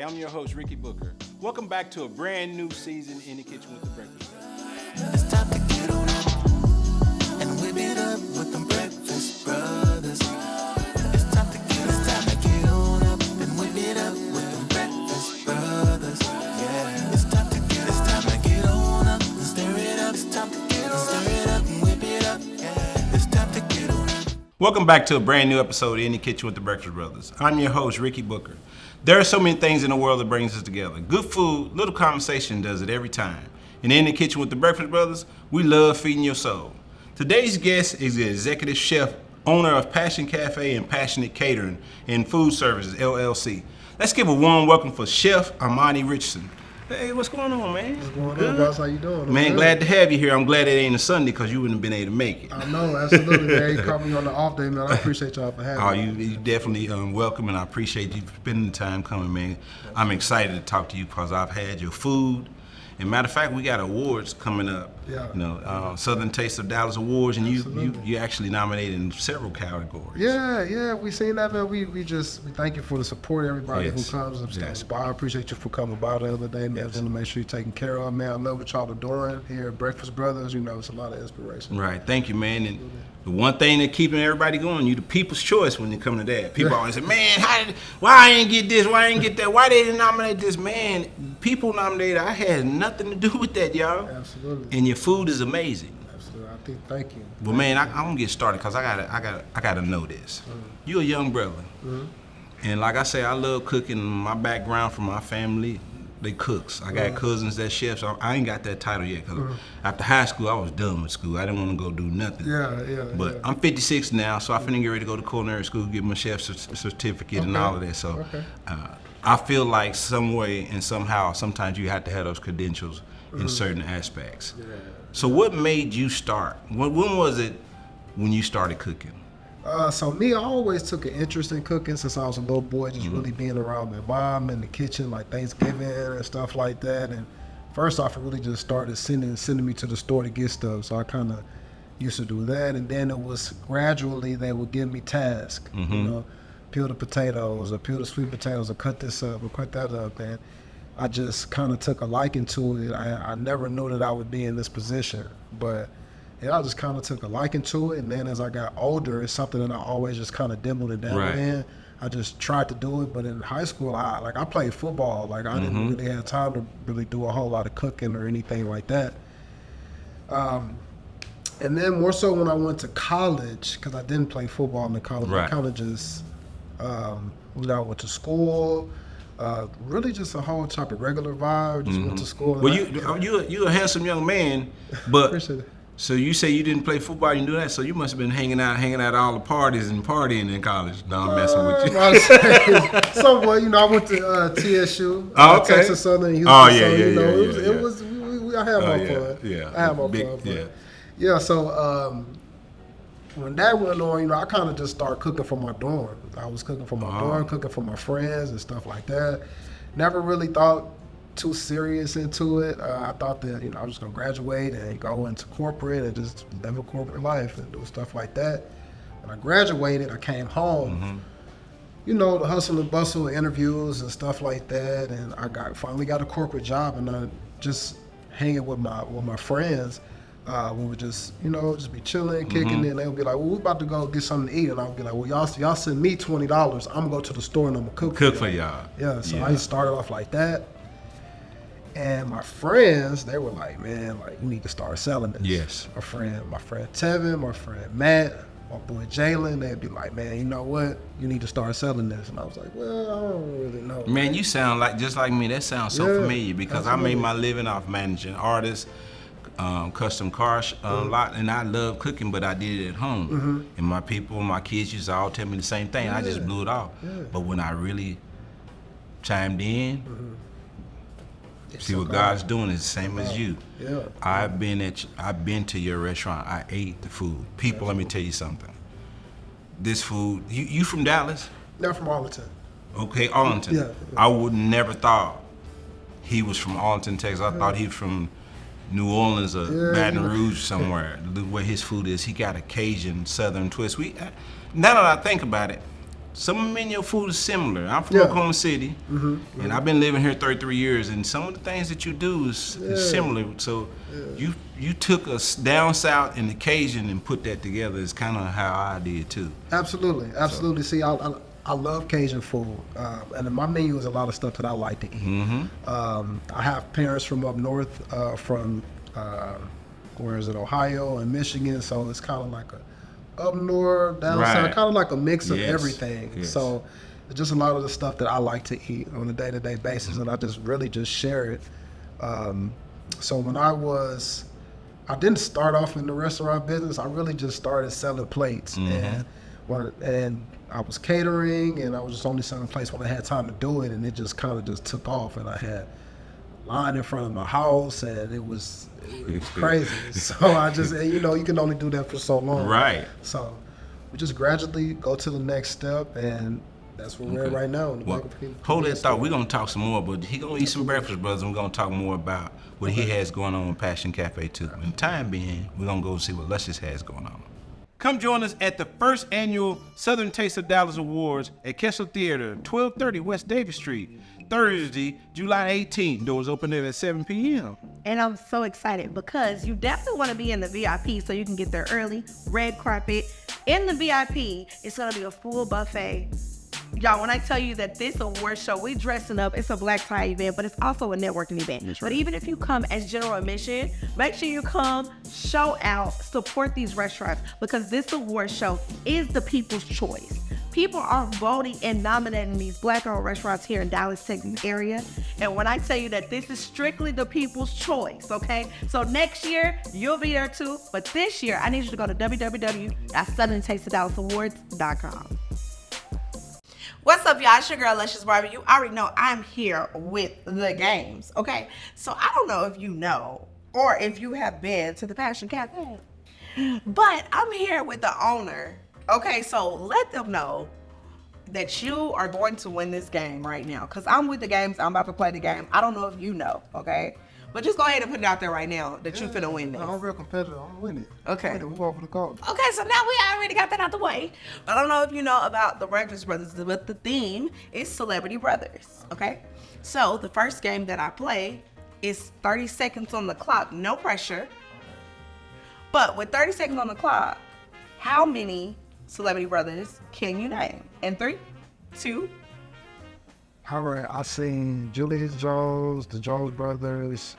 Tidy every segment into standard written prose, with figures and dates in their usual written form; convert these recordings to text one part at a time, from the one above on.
I'm your host, Ricky Booker. Welcome back to a brand new season in the Kitchen with the Breakfast Brothers. It's time to get on up and whip it up with them Breakfast Brothers. It's time to get on up and whip it up with them Breakfast Brothers. Yeah, it's time to get on up and stir it up. It's time to get on up, stir it up and whip it up. Yeah, it's time to get on up. Welcome back to a brand new episode of In the Kitchen with the Breakfast Brothers. I'm your host, Ricky Booker. There are so many things in the world that brings us together. Good food, little conversation does it every time. And in the Kitchen with the Breakfast Brothers, we love feeding your soul. Today's guest is the executive chef, owner of Passion Cafe and Passionate Catering and Food Services, LLC. Let's give a warm welcome for Chef Amani Richardson. Hey, what's going on, man? What's going on, boss? How you doing? Man, glad to have you here. I'm glad it ain't a Sunday because you wouldn't have been able to make it. I know, absolutely, man. You caught me on the off day, man. I appreciate y'all for having me. You definitely welcome, and I appreciate you spending the time coming, man. I'm excited to talk to you because I've had your food. And matter of fact, we got awards coming up. Yeah. You know, Southern Taste of Dallas Awards, and you actually nominated in several categories. Yeah, we seen that, man. We thank you for the support, everybody who comes and stands by. I appreciate you for coming by the other day, man. To make sure you're taken care of, man. I love what y'all are doing here at Breakfast Brothers. You know, it's a lot of inspiration. Right, thank you, man. And the one thing that keeping everybody going, you the people's choice when you come to that. People always say, man, why I ain't get this, why I ain't get that, why they didn't nominate this, man. People nominated, I had nothing to do with that, y'all. Absolutely. And your food is amazing. Absolutely. Thank you. Well, man, I'm gonna get started because I gotta know this. You're a young brother, and like I say, I love cooking. My background from my family, they cooks. I got cousins that chefs. I ain't got that title yet because after high school, I was done with school. I didn't want to go do nothing. But I'm 56 now, so I finna get ready to go to culinary school, get my chef certificate and all of that. So I feel like some way and somehow, sometimes you have to have those credentials in certain aspects. So what made you start? When was it when you started cooking? So me, I always took an interest in cooking since I was a little boy, just really being around my mom in the kitchen, like Thanksgiving and stuff like that. And first off, it really just started sending me to the store to get stuff. So I kind of used to do that. And then it was gradually they would give me tasks, you know, peel the potatoes or peel the sweet potatoes or cut this up or cut that up. And I just kind of took a liking to it. I never knew that I would be in this position, but I just kind of took a liking to it. And then as I got older, it's something that I always just kind of dimmed it down in. I just tried to do it, but in high school, I played football. Like I didn't really have time to really do a whole lot of cooking or anything like that. And then more so when I went to college, because I didn't play football in the college. I kind of just when I went to school. Really just a whole type of regular vibe. Just went to school. Well, you a handsome young man, but appreciate it. So you say you didn't play football, you knew that, so you must have been hanging out at all the parties and partying in college. No, I'm messing with you. Somewhat, you know, I went to TSU, Texas Southern, Houston. Oh, It was I had my fun. I had my fun. Yeah, so when that went on, you know, I kind of just started cooking for my dorm. I was cooking for my dorm, cooking for my friends and stuff like that. Never really thought too serious into it. I thought that, you know, I was just gonna graduate and go into corporate and just live a corporate life and do stuff like that. When I graduated, I came home. You know, the hustle and bustle, interviews and stuff like that, and I finally got a corporate job, and I just hanging with my friends. We would just, you know, just be chilling, kicking it, and they would be like, well, we're about to go get something to eat. And I would be like, well, y'all send me $20. I'm going to go to the store and I'm going to cook for y'all. Yeah, so I started off like that. And my friends, they were like, man, like, you need to start selling this. Yes. My friend Tevin, my friend Matt, my boy Jalen, they'd be like, man, you know what? You need to start selling this. And I was like, well, I don't really know. Man, you sound like just like me. That sounds so familiar because absolutely. I made my living off managing artists, custom cars a lot, and I love cooking, but I did it at home. And my people, my kids used to all tell me the same thing. I just blew it off. But when I really chimed in, see what God's doing is the same as you. I've been to your restaurant. I ate the food. People, let me tell you something. This food, you from Dallas? They're from Arlington. Okay, Arlington. Yeah. I would never thought he was from Arlington, Texas. I thought he was from New Orleans or Baton Rouge somewhere. The way his food is, he got a Cajun Southern twist. Now that I think about it, some of the menu food is similar. I'm from Oklahoma City, and I've been living here 33 years, and some of the things that you do is similar. So you took us down south in the Cajun and put that together. Is kind of how I did too. Absolutely. So. See, I love Cajun food, and in my menu is a lot of stuff that I like to eat. I have parents from up north, from where is it, Ohio and Michigan, so it's kind of like a up north, down south, kind of like a mix of everything. Yes. So it's just a lot of the stuff that I like to eat on a day-to-day basis, and I just really just share it. So when I didn't start off in the restaurant business. I really just started selling plates, and I was catering, and I was just only selling plates when I had time to do it, and it just kind of just took off, and I had a line in front of my house, and it was crazy. So I just, you can only do that for so long. Right. So we just gradually go to the next step, and that's where we're at right now. Hold that thought. We're going to talk some more, but he's going to eat some breakfast, brothers, and we're going to talk more about what he has going on with Passion Cafe, too. In time being, we're going to go see what Luscious has going on. Come join us at the first annual Southern Taste of Dallas Awards at Kessel Theater, 1230 West Davis Street, Thursday, July 18th. Doors open there at 7 p.m. And I'm so excited because you definitely want to be in the VIP so you can get there early, red carpet. In the VIP, it's going to be a full buffet. Y'all, when I tell you that this award show, we dressing up, it's a black tie event, but it's also a networking event. Right. But even if you come as general admission, make sure you come, show out, support these restaurants, because this award show is the people's choice. People are voting and nominating these black-owned restaurants here in Dallas, Texas area. And when I tell you that this is strictly the people's choice, okay? So next year, you'll be there too. But this year, I need you to go to www.southerntasteofdallasawards.com. What's up, y'all? It's your girl, Luscious Barbie. You already know I'm here with the games, okay? So I don't know if you know or if you have been to the Passion Cafe, but I'm here with the owner, okay? So let them know that you are going to win this game right now, because I'm with the games. I'm about to play the game. I don't know if you know, okay? But just go ahead and put it out there right now that you finna win this. I'm real competitive. I'm gonna win it. Okay. We go for the call. Okay, so now we already got that out the way. I don't know if you know about the Breakfast Brothers, but the theme is Celebrity Brothers, okay? So the first game that I play is 30 seconds on the clock, no pressure. But with 30 seconds on the clock, how many Celebrity Brothers can you name? In 3, 2. All right, I seen Julius Jones, the Jones Brothers.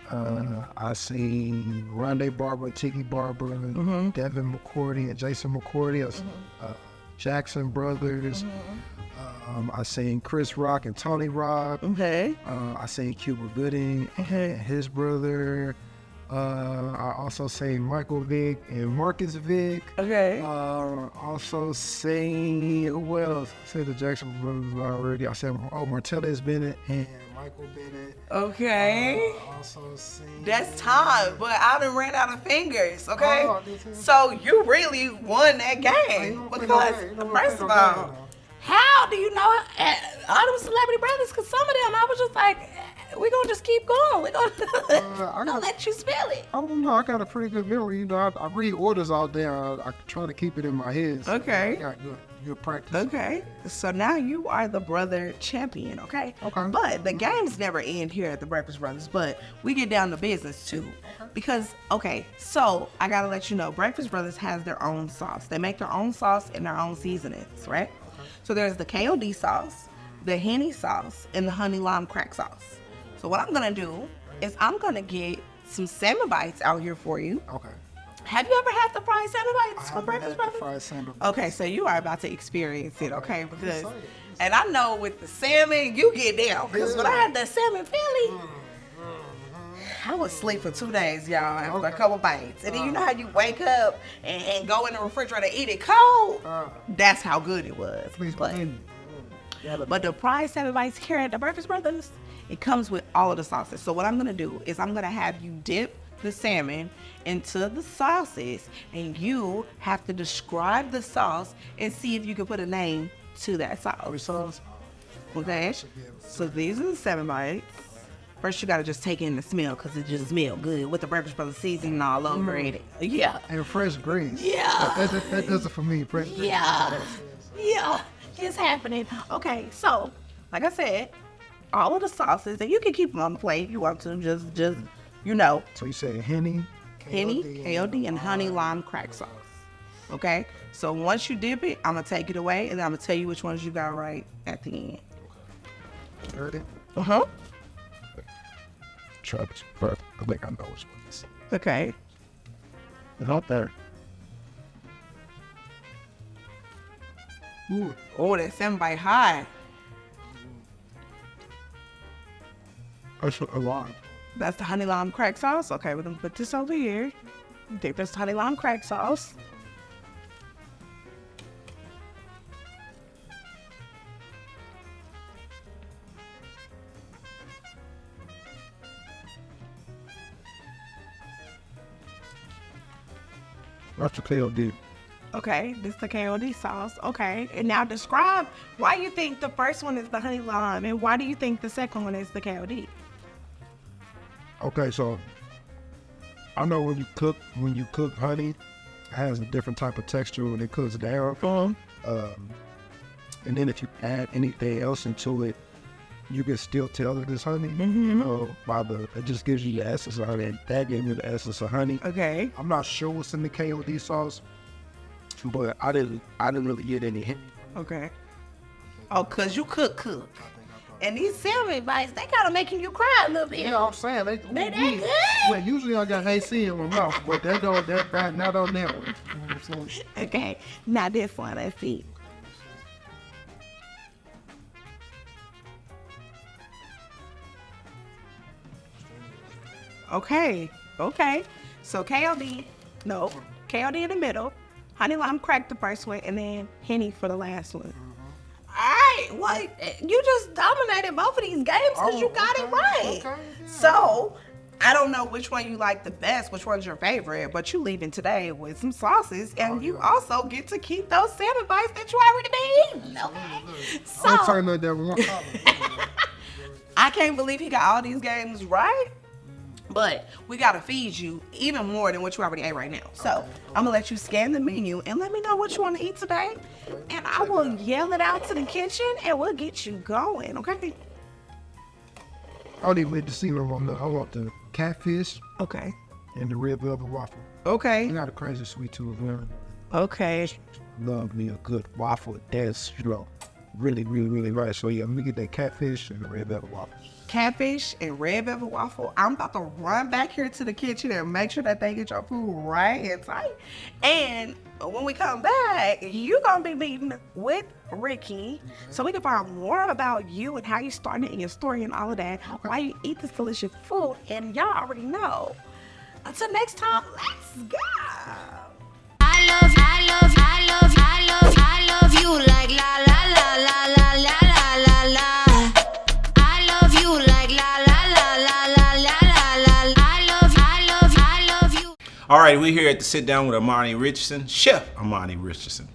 I seen Rondé Barber, Tiki Barber, Devin McCourty, and Jason McCourty. Jackson Brothers. I seen Chris Rock and Tony Rock. Okay. I seen Cuba Gooding and his brother. I also seen Michael Vick and Marcus Vick. Okay. Also seen, who else? I said the Jackson Brothers already. I said, Martellus Bennett and Michael Bennett. Okay. Also seen. That's time, but I done ran out of fingers, okay? So you really won that game. Because, first of all, how do you know all them Celebrity Brothers? Because some of them, I was just like, we're going to just keep going. We're going to let you spill it. I don't know. I got a pretty good memory. I read orders all day. I try to keep it in my head. So okay. I got good practice. Okay. So now you are the brother champion, okay? Okay. But the games never end here at the Breakfast Brothers, but we get down to business too. Okay. Because, so I got to let you know, Breakfast Brothers has their own sauce. They make their own sauce and their own seasonings, right? Okay. So there's the KOD sauce, the Henny sauce, and the honey lime crack sauce. So what I'm gonna do is I'm gonna get some salmon bites out here for you. Okay. Have you ever had the fried salmon bites from Breakfast Brothers? Fried salmon bites. Okay, so you are about to experience it, okay? Because, and I know with the salmon, you get down. Because when I had that salmon Philly, I was asleep for 2 days, y'all, after a couple bites. And then you know how you wake up and go in the refrigerator and eat it cold? That's how good it was. But the fried salmon bites here at the Breakfast Brothers, it comes with all of the sauces. So what I'm gonna do is I'm gonna have you dip the salmon into the sauces, and you have to describe the sauce and see if you can put a name to that sauce. Okay, so these are the salmon bites. First, you gotta just take in the smell, because it just smells good with the Breakfast Brothers seasoning all over it. Yeah. And fresh greens. Yeah. That does it for me. Fresh greens. Yeah. Yeah. is happening? Okay, so like I said, all of the sauces, and you can keep them on the plate if you want to. Just you know. So you say Henny, KOD, and honey lime crack sauce. Okay, so once you dip it, I'm gonna take it away, and I'm gonna tell you which ones you got right at the end. Heard it? Uh-huh. Try this first. I think I know which one this is. Okay. It's out there. Ooh. Oh, that 7-bite high. That's a lot. That's the honey lime crack sauce. Okay, we're gonna put this over here. I think that's honey lime crack sauce. That's the KOD. Okay, this is the KOD sauce. Okay, and now describe why you think the first one is the honey lime, and why do you think the second one is the KOD? Okay, so I know when you cook honey, it has a different type of texture when it cooks down. And then if you add anything else into it, you can still tell that it's honey. It just gives you the essence of honey. That gave me the essence of honey. Okay. I'm not sure what's in the KOD sauce, but I didn't really get any hint. Okay. Oh, cause you cook. And these salmon bites, they kind of making you cry a little bit. Yeah, I'm saying they that good. Well, usually I got AC in my mouth, but not on that one. You know what I'm saying? Okay, now this one, let's see. Okay. So KOD in the middle, honey lime crack the first one, and then Henny for the last one. Alright, well, you just dominated both of these games because you got it right. Okay. So, I don't know which one you like the best, which one's your favorite, but you leaving today with some sauces, and you also get to keep those salmon bites that you already been eating. Okay? So, I'm talking about that one. I can't believe he got all these games right. But we gotta feed you even more than what you already ate right now. So I'm gonna let you scan the menu and let me know what you wanna eat today. And I will yell it out to the kitchen and we'll get you going, okay? I don't even wait to see what I want. I want the catfish Okay. and the red velvet waffle. Okay. I got a crazy sweet tooth, man. Okay. Love me a good waffle. That's, really, really, really right. So yeah, let me get that catfish and the red velvet waffle. Catfish and red velvet waffle. I'm about to run back here to the kitchen and make sure that they get your food right and tight. And when we come back, you're gonna be meeting with Ricky, so we can find out more about you and how you started and your story and all of that, why you eat this delicious food, and y'all already know. Until next time, let's go. I love you like la la la la la la la la la. I love you like la la la la la la la la. I love you. All right, we're here at the sit down with Amani Richardson, Chef Amani Richardson.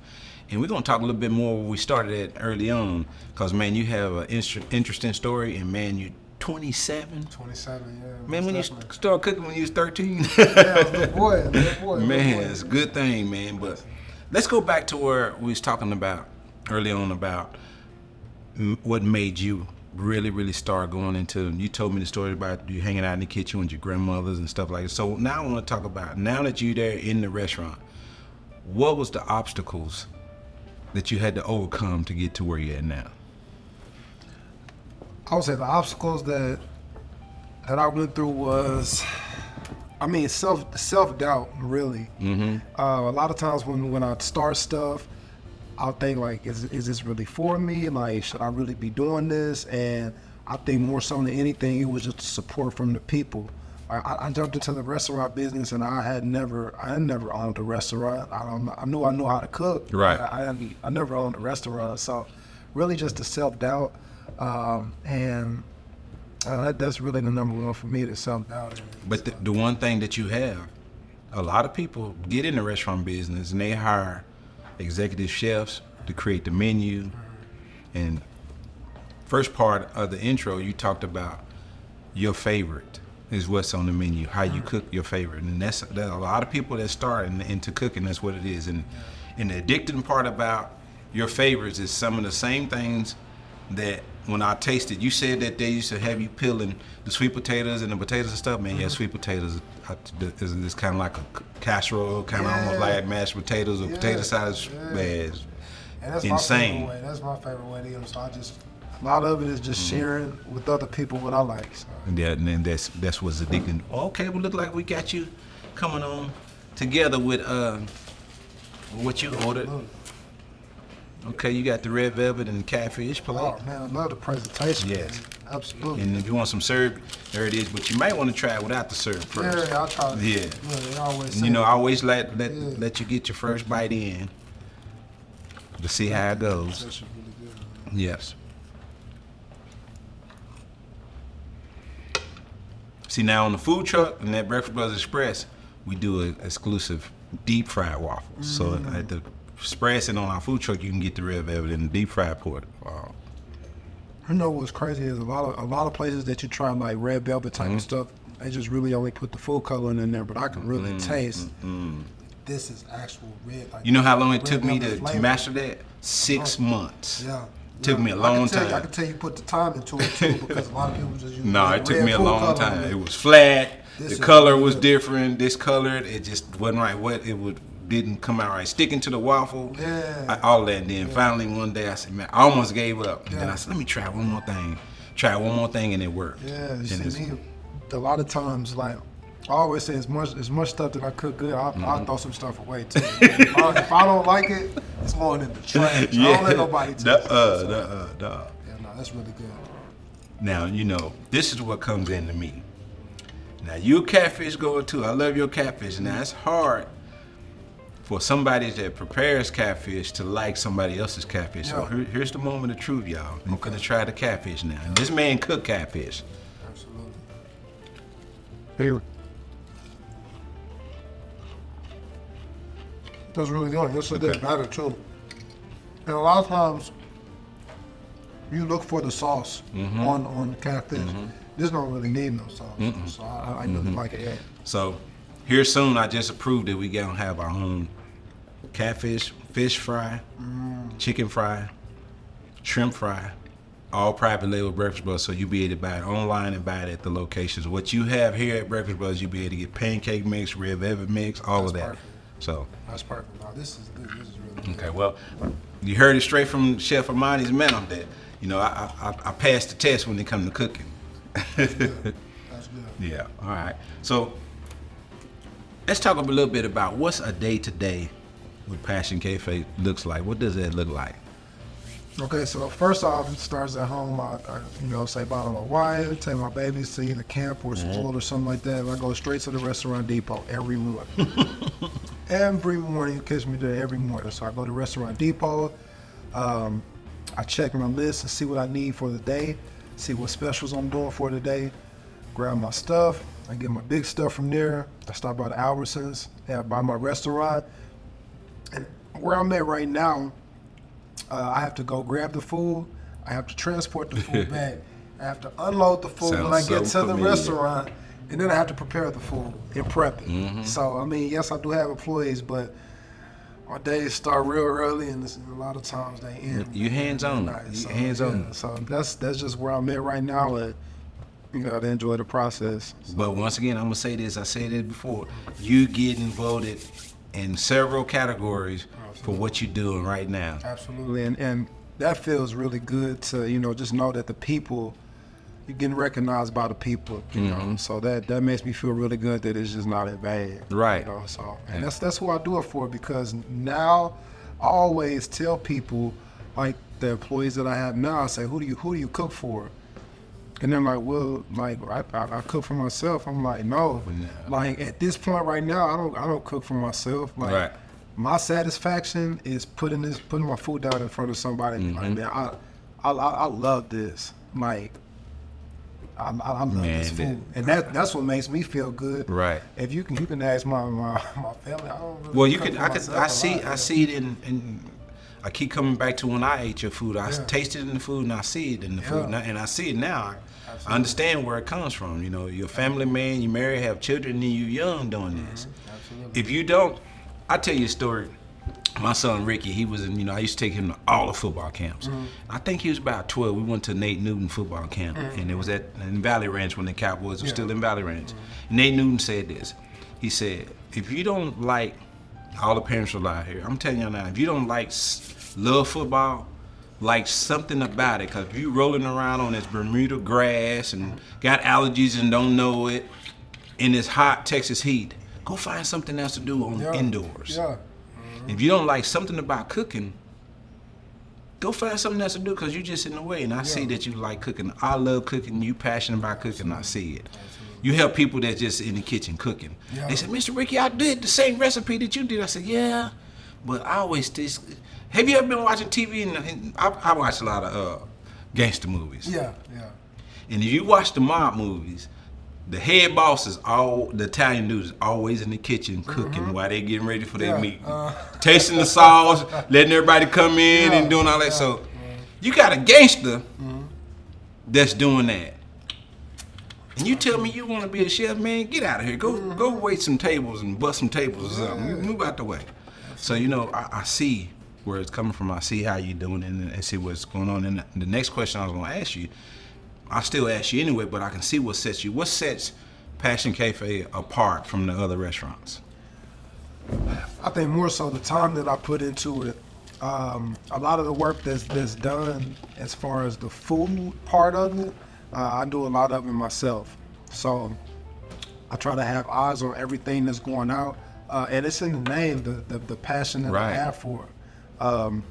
And we're gonna talk a little bit more where we started at early on, because man, you have an interesting story, and man, you're 27. 27, yeah. Man, when definitely. you started cooking when you was 13. Yeah, little boy. Man, it's a good thing, man. But let's go back to where we was talking about early on about what made you really, really start going into. You told me the story about you hanging out in the kitchen with your grandmothers and stuff like that. So now I want to talk about, now that you're there in the restaurant, what was the obstacles that you had to overcome to get to where you're at now? I would say the obstacles that I went through was, self-doubt, really. Mm-hmm. A lot of times when I start stuff, I'll think like, is this really for me? Like, should I really be doing this? And I think more so than anything, it was just support from the people. I jumped into the restaurant business, and I had never owned a restaurant. I knew how to cook. Right. I never owned a restaurant, so really just the self-doubt. That's really the number one for me, the self-doubt. But the one thing that you have, a lot of people get in the restaurant business and they hire executive chefs to create the menu. And first part of the intro, you talked about your favorite is what's on the menu, how you cook your favorite. And that's a lot of people that start into cooking, that's what it is. And the addicting part about your favorites is some of the same things that when I tasted, you said that they used to have you peeling the sweet potatoes and the potatoes and stuff. Man, yeah, sweet potatoes is kind of like a casserole, kind of almost like mashed potatoes or potato salad. Man, and that's insane. My favorite way. That's my favorite way to eat them. So a lot of it is just sharing with other people what I like. So. And then that's what's addicting. Okay, well, look like we got you coming on together with what you ordered. Okay, you got the red velvet and the catfish plate. Oh man, I love the presentation. Yeah, man. Absolutely. And if you want some syrup, there it is. But you might want to try it without the syrup first. Yeah, I'll try it. Yeah. They always say You know, I always let you get your first bite in to see how it goes. That's really good. Yes. See, now on the food truck and that Breakfast Brothers Express, we do an exclusive deep fried waffles. So at the Express and on our food truck, you can get the red velvet and the deep fried pork. You know what's crazy is a lot of places that you try like red velvet type of stuff, they just really only put the food coloring in there, but I can really taste this is actual red. Like, you know how long it took me to master that? 6 months. Yeah. Took me a long time. I can tell you put the time into it too, because a lot of people just use No, it took me a food long coloring. time. It was flat. This The is color really was good. different. Discolored. It just wasn't right. Didn't come out right. Sticking to the waffle. Yeah. All that. And then finally one day I said, man, I almost gave up. And then I said, let me try one more thing. Try one more thing, and it worked. Yeah, And you it's- see me, a lot of times, like, I always say as much stuff that I cook good, I'll throw some stuff away too. If I don't like it, it's going in the trash. I don't let nobody touch it. Yeah, no, that's really good. Now, you know, this is what comes into me. Now, you a catfish goer too. I love your catfish. Now, it's hard for somebody that prepares catfish to like somebody else's catfish. So Yeah. here's the moment of truth, y'all. I'm gonna try the catfish now. And this man cooked catfish. Absolutely. Here. That's really good. This is that batter too. And a lot of times, you look for the sauce on the catfish. This don't really need no sauce. So I really like it. Yeah. So here soon, I just approved that we gonna have our own catfish, fish fry, chicken fry, shrimp fry, all private label Breakfast Brothers. So you'll be able to buy it online and buy it at the locations. What you have here at Breakfast Brothers, you'll be able to get pancake mix, red velvet mix, all of that. Perfect. So. That's perfect. No, this is good. This is really good. Okay, well, you heard it straight from Chef Amani's mouth that, you know, I passed the test when it comes to cooking. That's good. Yeah, all right. So let's talk a little bit about what's a day-to-day with Passion Cafe looks like. What does that look like? Okay, so first off, it starts at home. I say bottle my wife, take my babies to either camp or school or something like that. And I go straight to the Restaurant Depot every morning. Every morning, you catch me there every morning. So I go to Restaurant Depot. I check my list and see what I need for the day, see what specials I'm doing for the day, grab my stuff. I get my big stuff from there. I stop by the Albertsons, by my restaurant. And where I'm at right now, I have to go grab the food. I have to transport the food back. I have to unload the food when I Sounds get so to the familiar. restaurant, and then I have to prepare the food and prep it. So, I mean, yes, I do have employees, but my days start real early, and a lot of times they end. You hands-on. midnight. You So, hands-on. yeah, so that's just where I'm at right now, and you gotta enjoy the process. But once again, I'm gonna say this. I said it before. You getting voted in several categories for what you're doing right now. Absolutely, and that feels really good to just know that the people, you're getting recognized by the people, you know. So that makes me feel really good that it's just not that bad, Right. So and that's who I do it for, because now I always tell people, like the employees that I have now, I say, who do you cook for? And they're like, well, like I cook for myself. I'm like, no, like at this point right now, I don't cook for myself. Like, Right. my satisfaction is putting my food down in front of somebody. Like, man, I love this. Like, I love this food, and that's what makes me feel good. Right. If you can ask my family. I don't really Well, you cook could. for myself I a see. lot. I see it in. I keep coming back to when I ate your food. I taste it in the food, and I see it in the food, and I see it now. I understand where it comes from. You know, you're a family man, you married, have children, and you're young doing this. Absolutely. If you don't, I'll tell you a story. my son Ricky, he was in, I used to take him to all the football camps. I think he was about 12. We went to Nate Newton football camp, and it was in Valley Ranch when the Cowboys were still in Valley Ranch. Nate Newton said this. He said, if you don't like, all the parents are out here, I'm telling you now, if you don't love football, like something about it, because if you rolling around on this Bermuda grass and got allergies and don't know it, in this hot Texas heat, go find something else to do on indoors. Yeah. If you don't like something about cooking, go find something else to do because you're just in the way. And I see that you like cooking. I love cooking. You passionate about cooking. I see it. You help people that's just in the kitchen cooking. Yeah. They said, Mr. Ricky, I did the same recipe that you did. I said, yeah, but I always have you ever been watching TV? And I watch a lot of gangster movies. Yeah. And if you watch the mob movies, the head boss is the Italian dude is always in the kitchen cooking while they getting ready for their meat. Tasting the sauce, letting everybody come in and doing all that. So you got a gangster that's doing that. And you tell me you want to be a chef, man, get out of here. Go wait some tables and bust some tables or something. You move out the way. So, I see where it's coming from. I see how you're doing it and see what's going on. And the next question I was going to ask you, I'll still ask you anyway, but I can see what sets Passion Cafe apart from the other restaurants. I think more so the time that I put into it. A lot of the work that's done as far as the food part of it, I do a lot of it myself. So I try to have eyes on everything that's going out. And it's in the name, the passion that I have for it.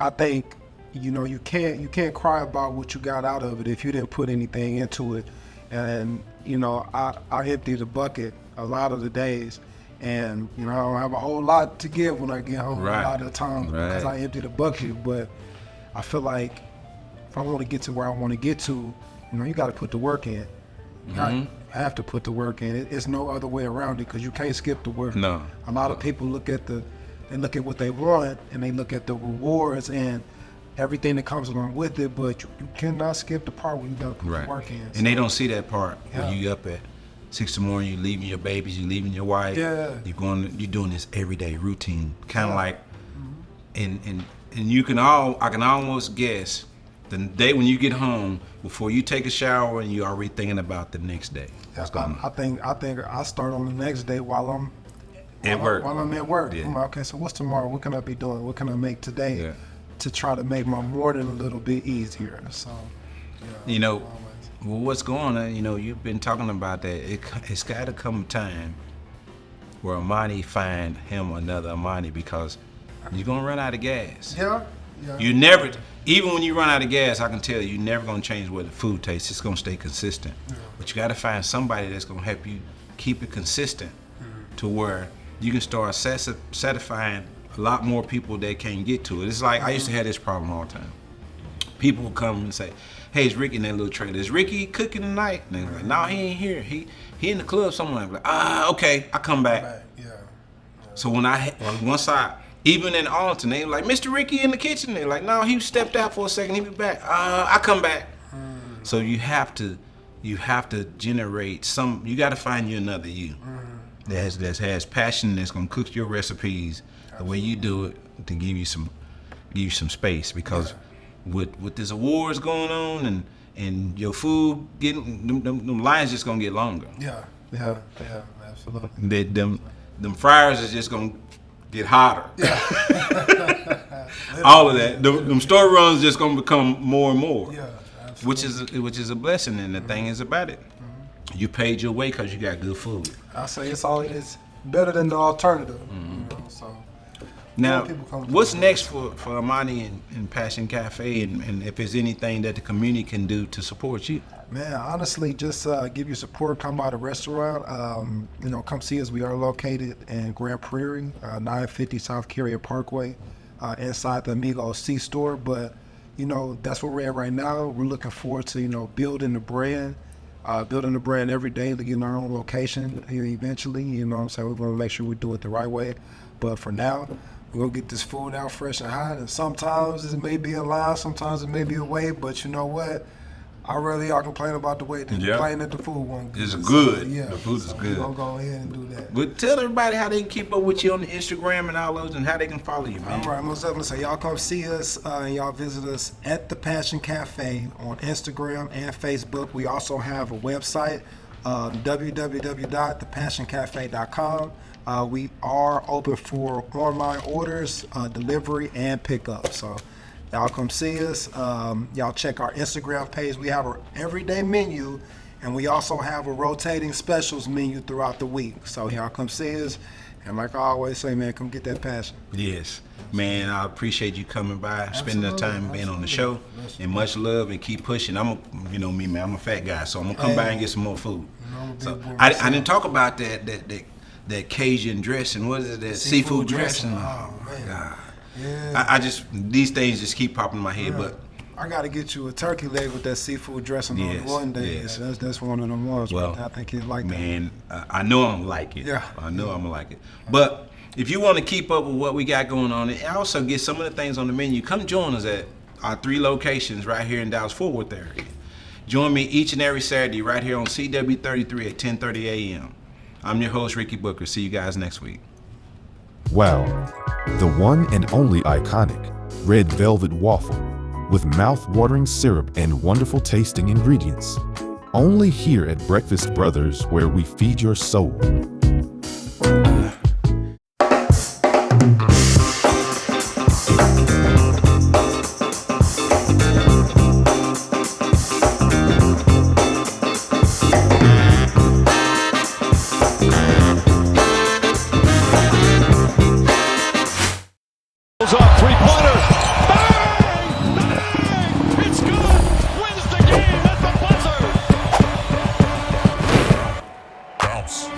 I think, you can't cry about what you got out of it if you didn't put anything into it. And, I empty the bucket a lot of the days. And, I don't have a whole lot to give when I get home a lot of the time because I empty the bucket. But I feel like if I want to get to where I want to get to, you got to put the work in. I have to put the work in. It's no other way around it because you can't skip the work. No. A lot of people look at what they want and they look at the rewards and everything that comes along with it, but you cannot skip the part where you got to put the work in. And they don't see that part when you up at 6 in the morning, you leaving your babies, you leaving your wife. Yeah. You're doing this everyday routine, kind of like, and I can almost guess the day when you get home before you take a shower and you're already thinking about the next day. What's going on? I think I start on the next day while I'm at work. While I'm at work. Yeah. I'm like, okay, so what's tomorrow? What can I be doing? What can I make today to try to make my morning a little bit easier? So, well, what's going on? You've been talking about that. It's got to come a time where Amani find him another Amani because you're gonna run out of gas. Yeah. You never, even when you run out of gas, I can tell you're never gonna change what the food tastes. It's gonna stay consistent. Yeah. But you got to find somebody that's gonna help you keep it consistent to where you can start satisfying a lot more people that can't get to it. It's like I used to have this problem all the time. People would come and say, "Hey, it's Ricky in that little trailer. Is Ricky cooking tonight?" And they're like, "No, he ain't here. He in the club somewhere." I'm like, okay, I come back. So once I even in Arlington, they were like, "Mr. Ricky in the kitchen." They're like, "No, he stepped out for a second. He be back." I come back. So you have to generate some. You got to find you another you that has passion. That's gonna cook your recipes the way you do it to give you some space because. With this awards going on and your food getting them lines just gonna get longer. Yeah, absolutely. Them fryers is just gonna get hotter. All of that. Them store runs just gonna become more and more. Yeah, absolutely. Which is a blessing, and the thing is about it, you paid your way because you got good food. I say it's better than the alternative. So. Now, what's next for Amani and Passion Cafe, and if there's anything that the community can do to support you? Man, honestly, just give you support. Come by the restaurant. Come see us. We are located in Grand Prairie, 950 South Carrier Parkway, inside the Amigos C-store. But that's where we're at right now. We're looking forward to building the brand every day to get our own location here eventually. So we're going to make sure we do it the right way. But for now, we'll get this food out fresh and hot. And sometimes it may be a line, sometimes it may be a way. But you know what? I'd rather y'all complain about the weight than complain that the food wasn't good. It's good. So, The food is good. We're going to go ahead and do that. But tell everybody how they can keep up with you on the Instagram and all those and how they can follow you, man. All right, most definitely. So y'all come see us and y'all visit us at The Passion Cafe on Instagram and Facebook. We also have a website, www.thepassioncafe.com. We are open for online orders, delivery, and pickup. So y'all come see us. Y'all check our Instagram page. We have our everyday menu, and we also have a rotating specials menu throughout the week. So y'all come see us. And like I always say, man, come get that passion. Yes. Man, I appreciate you coming by, spending the time being on the show. And much love and keep pushing. You know me, man, I'm a fat guy, so I'm going to come by and get some more food. So I didn't talk about that Cajun dressing. What is it? That seafood dressing. Oh, my God. Yeah. I just, these things just keep popping in my head, but I got to get you a turkey leg with that seafood dressing on one day. Yes. That's one of them ones. Well, I think he'd like that. Man, I know I'm going to like it. Yeah. I know I'm going to like it. But if you want to keep up with what we got going on and also get some of the things on the menu, come join us at our 3 locations right here in Dallas-Fort Worth area. Join me each and every Saturday right here on CW33 at 10:30 a.m. I'm your host, Ricky Booker. See you guys next week. Wow. The one and only iconic red velvet waffle with mouth-watering syrup and wonderful tasting ingredients. Only here at Breakfast Brothers, where we feed your soul. Up, three-pointer. Bang! Bang! It's good. Wins the game at the buzzer. Bounce.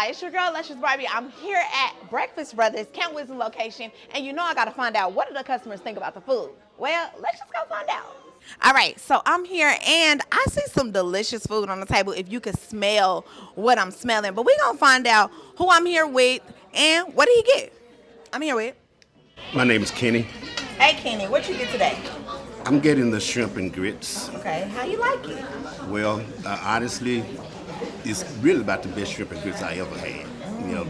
It's your girl, Luscious Barbie. I'm here at Breakfast Brothers, Camp Wisdom location, and you know I gotta find out what do the customers think about the food. Well, let's just go find out. All right, so I'm here and I see some delicious food on the table if you can smell what I'm smelling. But we're gonna find out who I'm here with and what did he get? I'm here with. My name is Kenny. Hey Kenny, what you get today? I'm getting the shrimp and grits. Okay, how you like it? Well, honestly, it's really about the best shrimp and grits I ever had. You know,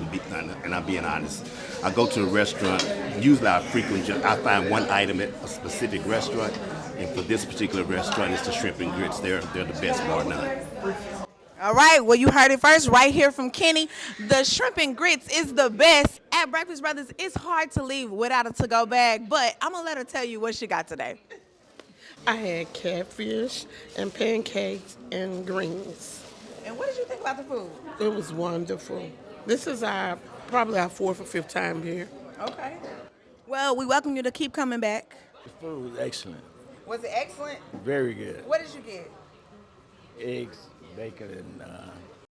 and I'm being honest. I go to a restaurant, usually I find one item at a specific restaurant, and for this particular restaurant, it's the shrimp and grits. They're the best, bar none. All right, well, you heard it first right here from Kenny. The shrimp and grits is the best. At Breakfast Brothers, it's hard to leave without a to-go bag, but I'm going to let her tell you what she got today. I had catfish and pancakes and greens. And what did you think about the food? It was wonderful. This is probably our 4th or 5th time here. Okay. Well, we welcome you to keep coming back. The food was excellent. Was it excellent? Very good. What did you get? Eggs, bacon, and